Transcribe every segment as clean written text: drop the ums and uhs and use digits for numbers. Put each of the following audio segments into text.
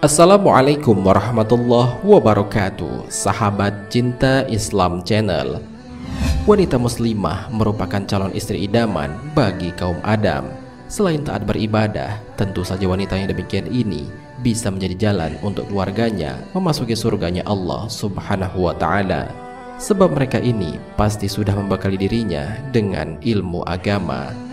Assalamualaikum warahmatullahi wabarakatuh. Sahabat Cinta Islam Channel. Wanita muslimah merupakan calon istri idaman bagi kaum Adam. Selain taat beribadah, tentu saja wanita yang demikian ini bisa menjadi jalan untuk keluarganya memasuki surganya Allah Subhanahu wa ta'ala. Sebab mereka ini pasti sudah membekali dirinya dengan ilmu agama.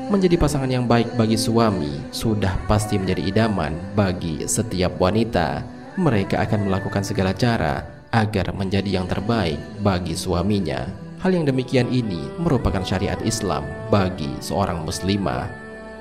Menjadi pasangan yang baik bagi suami sudah pasti menjadi idaman bagi setiap wanita. Mereka akan melakukan segala cara agar menjadi yang terbaik bagi suaminya. Hal yang demikian ini merupakan syariat Islam bagi seorang muslimah.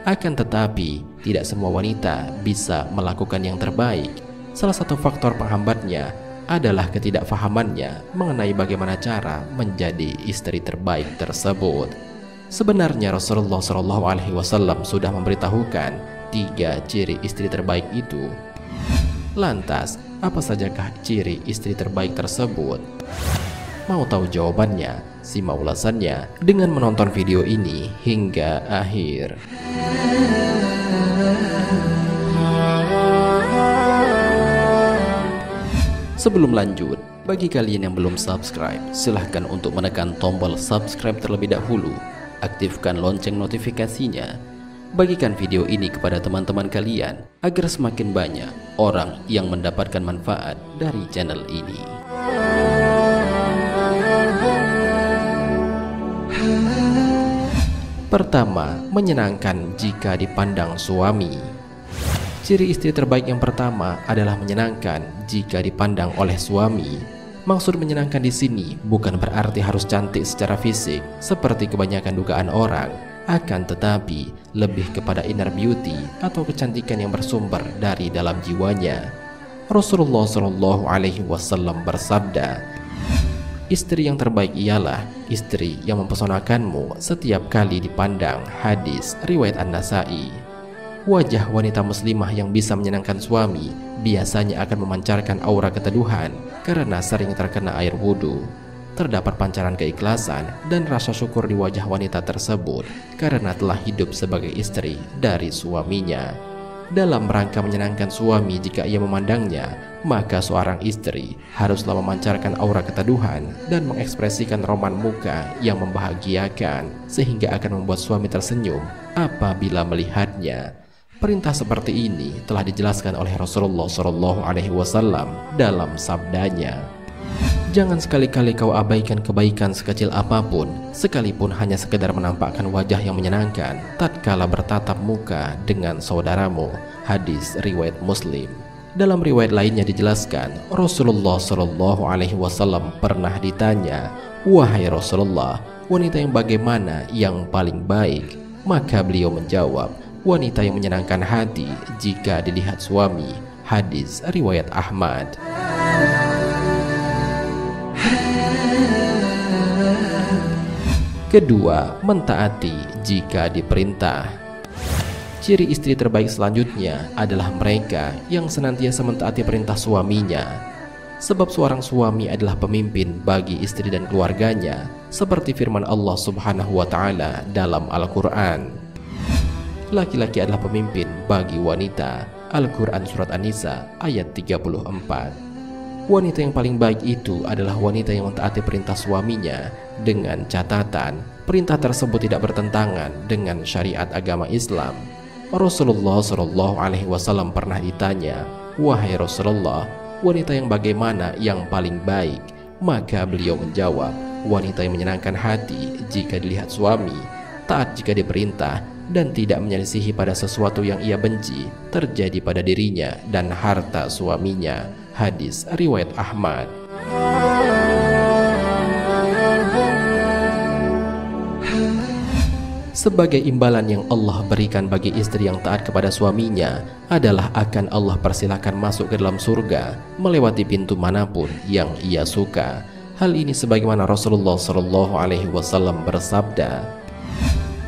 Akan tetapi, tidak semua wanita bisa melakukan yang terbaik. Salah satu faktor penghambatnya adalah ketidakfahamannya mengenai bagaimana cara menjadi istri terbaik tersebut. Sebenarnya Rasulullah SAW sudah memberitahukan 3 ciri istri terbaik itu. Lantas, apa sajakah ciri istri terbaik tersebut? Mau tahu jawabannya? Simak ulasannya dengan menonton video ini hingga akhir. Sebelum lanjut, bagi kalian yang belum subscribe, silahkan untuk menekan tombol subscribe terlebih dahulu. Aktifkan lonceng notifikasinya. Bagikan video ini kepada teman-teman kalian agar semakin banyak orang yang mendapatkan manfaat dari channel ini. Pertama, menyenangkan jika dipandang suami. Ciri istri terbaik yang pertama adalah menyenangkan jika dipandang oleh suami. Maksud menyenangkan di sini bukan berarti harus cantik secara fisik seperti kebanyakan dugaan orang, akan tetapi lebih kepada inner beauty atau kecantikan yang bersumber dari dalam jiwanya. Rasulullah SAW bersabda, "Istri yang terbaik ialah istri yang mempesonakanmu setiap kali dipandang." Hadis riwayat An-Nasa'i. Wajah wanita muslimah yang bisa menyenangkan suami biasanya akan memancarkan aura keteduhan karena sering terkena air wudhu. Terdapat pancaran keikhlasan dan rasa syukur di wajah wanita tersebut karena telah hidup sebagai istri dari suaminya. Dalam rangka menyenangkan suami jika ia memandangnya, maka seorang istri haruslah memancarkan aura keteduhan dan mengekspresikan roman muka yang membahagiakan sehingga akan membuat suami tersenyum apabila melihatnya. Perintah seperti ini telah dijelaskan oleh Rasulullah SAW dalam sabdanya, "Jangan sekali-kali kau abaikan kebaikan sekecil apapun, sekalipun hanya sekedar menampakkan wajah yang menyenangkan tatkala bertatap muka dengan saudaramu." Hadis riwayat Muslim. Dalam riwayat lainnya dijelaskan, Rasulullah SAW pernah ditanya, "Wahai Rasulullah, wanita yang bagaimana yang paling baik?" Maka beliau menjawab, "Wanita yang menyenangkan hati jika dilihat suami." Hadis riwayat Ahmad. Kedua, mentaati jika diperintah. Ciri istri terbaik selanjutnya adalah mereka yang senantiasa mentaati perintah suaminya. Sebab seorang suami adalah pemimpin bagi istri dan keluarganya, seperti firman Allah Subhanahu wa ta'ala dalam Al-Quran. Laki-laki adalah pemimpin bagi wanita. Al-Quran Surat An-Nisa ayat 34. Wanita yang paling baik itu adalah wanita yang mentaati perintah suaminya dengan catatan perintah tersebut tidak bertentangan dengan syariat agama Islam. Rasulullah SAW pernah ditanya, "Wahai Rasulullah, wanita yang bagaimana yang paling baik?" Maka beliau menjawab, "Wanita yang menyenangkan hati jika dilihat suami, taat jika diperintah, dan tidak menyelisihi pada sesuatu yang ia benci terjadi pada dirinya dan harta suaminya." Hadis riwayat Ahmad. Sebagai imbalan yang Allah berikan bagi istri yang taat kepada suaminya adalah akan Allah persilakan masuk ke dalam surga melewati pintu manapun yang ia suka. Hal ini sebagaimana Rasulullah SAW bersabda.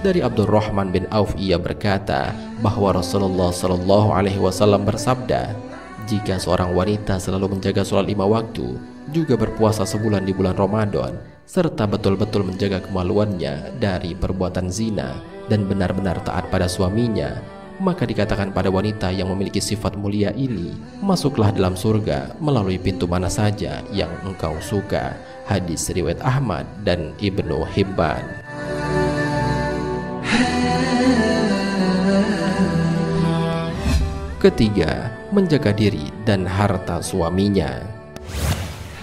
Dari Abdurrahman bin Auf ia berkata bahwa Rasulullah SAW bersabda, "Jika seorang wanita selalu menjaga sholat 5 waktu, juga berpuasa sebulan di bulan Ramadan, serta betul-betul menjaga kemaluannya dari perbuatan zina dan benar-benar taat pada suaminya, maka dikatakan pada wanita yang memiliki sifat mulia ini, masuklah dalam surga melalui pintu mana saja yang engkau suka. Hadis riwayat Ahmad dan Ibnu Hibban. Ketiga, menjaga diri dan harta suaminya.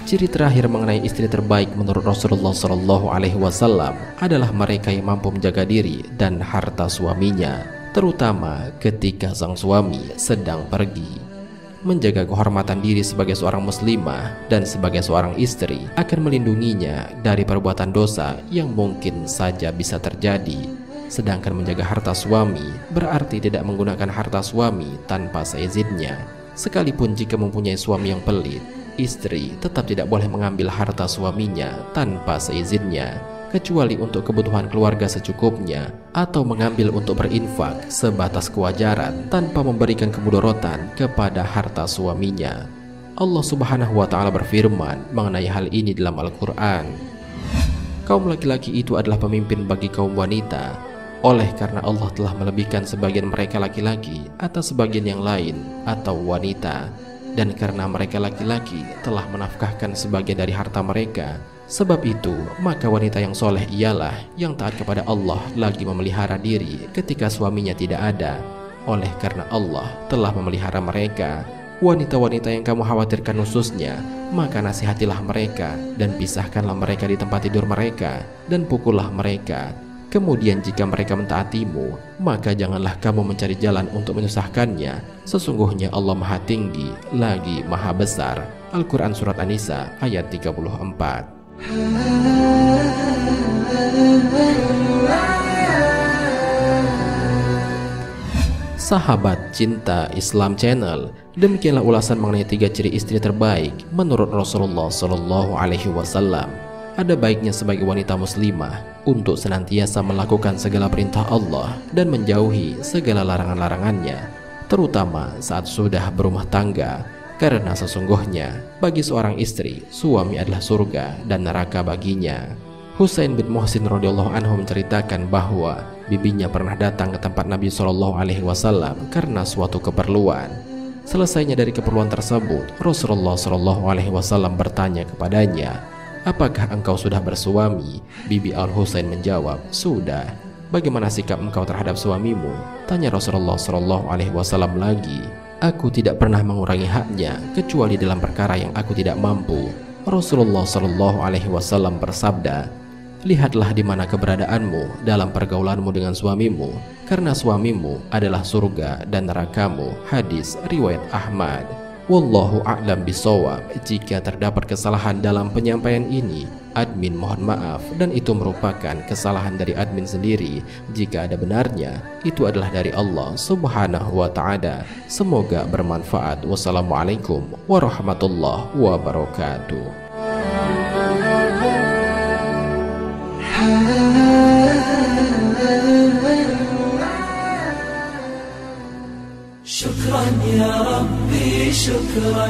Ciri terakhir mengenai istri terbaik menurut Rasulullah SAW adalah mereka yang mampu menjaga diri dan harta suaminya, terutama ketika sang suami sedang pergi. Menjaga kehormatan diri sebagai seorang muslimah dan sebagai seorang istri akan melindunginya dari perbuatan dosa yang mungkin saja bisa terjadi. Sedangkan menjaga harta suami berarti tidak menggunakan harta suami tanpa seizinnya. Sekalipun jika mempunyai suami yang pelit, istri tetap tidak boleh mengambil harta suaminya tanpa seizinnya, kecuali untuk kebutuhan keluarga secukupnya, atau mengambil untuk berinfak sebatas kewajaran tanpa memberikan kemudorotan kepada harta suaminya. Allah Subhanahu wa Ta'ala berfirman mengenai hal ini dalam Al-Quran, "Kaum laki-laki itu adalah pemimpin bagi kaum wanita. Oleh karena Allah telah melebihkan sebagian mereka laki-laki atas sebagian yang lain atau wanita, dan karena mereka laki-laki telah menafkahkan sebagian dari harta mereka. Sebab itu, maka wanita yang soleh ialah yang taat kepada Allah lagi memelihara diri ketika suaminya tidak ada. Oleh karena Allah telah memelihara mereka. Wanita-wanita yang kamu khawatirkan khususnya, maka nasihatilah mereka dan pisahkanlah mereka di tempat tidur mereka dan pukullah mereka. Kemudian jika mereka mentaatimu, maka janganlah kamu mencari jalan untuk menyusahkannya. Sesungguhnya Allah Maha Tinggi lagi Maha Besar." Al-Quran Surat An-Nisa ayat 34. Sahabat Cinta Islam Channel, demikianlah ulasan mengenai 3 ciri istri terbaik menurut Rasulullah SAW. Ada baiknya sebagai wanita muslimah untuk senantiasa melakukan segala perintah Allah dan menjauhi segala larangan-larangannya, terutama saat sudah berumah tangga, karena sesungguhnya bagi seorang istri, suami adalah surga dan neraka baginya. Husain bin Muhsin radhiyallahu anhu menceritakan bahwa bibinya pernah datang ke tempat Nabi SAW karena suatu keperluan. Selesainya dari keperluan tersebut, Rasulullah SAW bertanya kepadanya, "Apakah engkau sudah bersuami?" Bibi Al-Husain menjawab, "Sudah." "Bagaimana sikap engkau terhadap suamimu?" tanya Rasulullah SAW lagi. "Aku tidak pernah mengurangi haknya kecuali dalam perkara yang aku tidak mampu." Rasulullah SAW bersabda, "Lihatlah di mana keberadaanmu dalam pergaulanmu dengan suamimu, karena suamimu adalah surga dan nerakamu." Hadis riwayat Ahmad. Wallahu a'lam bishawab. Jika terdapat kesalahan dalam penyampaian ini, admin mohon maaf, dan itu merupakan kesalahan dari admin sendiri. Jika ada benarnya, itu adalah dari Allah Subhanahu wa Ta'ala. Semoga bermanfaat. Wassalamualaikum warahmatullahi wabarakatuh. شكرا يا ربي شكرا